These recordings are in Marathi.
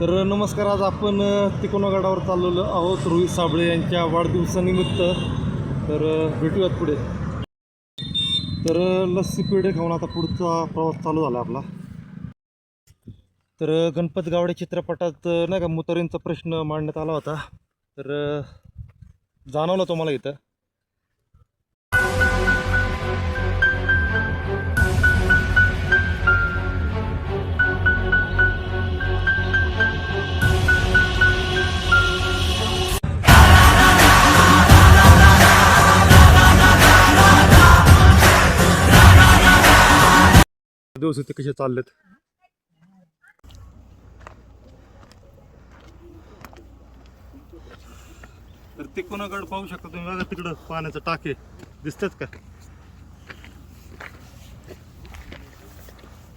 तर नमस्कार, आज आपण तिकोना गडावर चाललेलो आहोत रोहित साबळे यांच्या वाढदिवसानिमित्त. तर भेटूयात पुढे. तर लस्सी पेढे खाऊन आता पुढचा प्रवास चालू झाला आपला. तर गणपत गावडे चित्रपटात नाही का मुतारींचा प्रश्न मांडण्यात आला होता. तर जाणवलं तुम्हाला इथं. दिवस इथे कसे चाललेत. तर तिकोना गड पाहू शकता तुम्ही. बघा तिकडं पाण्याचं टाके दिसतात का.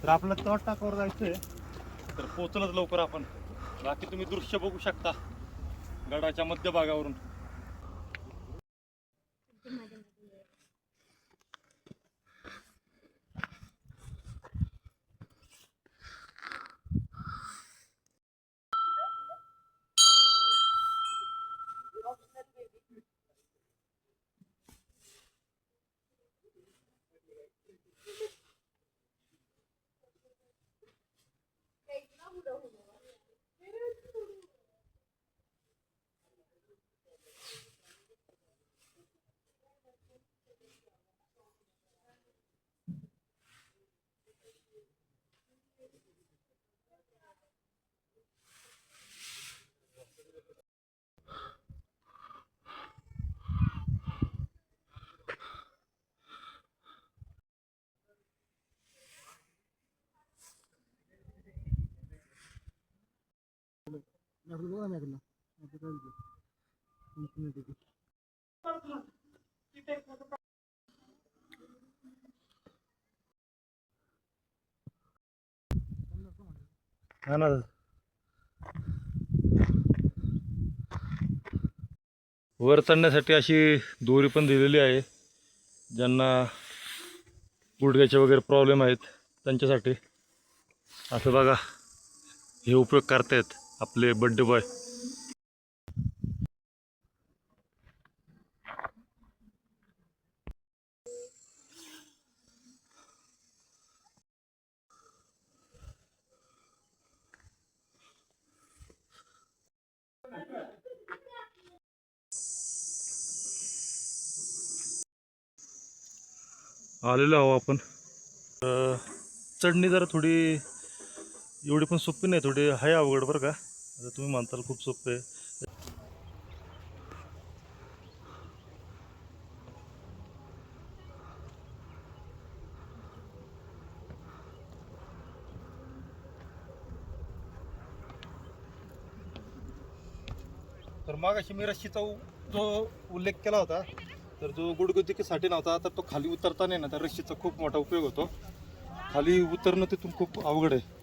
तर आपल्याला तळ टाकावर जायचंय. तर पोहोचलंच लवकर आपण. बाकी तुम्ही दृश्य बघू शकता गडाच्या मध्यभागावरून. हा ना. वर चढण्यासाठी अशी दोरी पण दिलेली आहे. ज्यांना गुडघ्याचे वगैरे प्रॉब्लेम आहेत त्यांच्यासाठी. असं बघा, हे उपयोग करतायत आपले बड्डे बॉय. आलेलो आहो आपण. चढणी जरा थोडी एवढी पण सोपी नाही, थोडी हाय अवघड बरं का. आता तुम्ही म्हणताल खूप सोपं आहे. तर मागाशी मी रस्सीचा जो उल्लेख केला होता, तर जो गुडगुडीसाठी नव्हता, तर तो खाली उतरताना ना त्या रस्सीचा खूप मोठा उपयोग होतो. खाली उतरणं तिथून खूप अवघड आहे.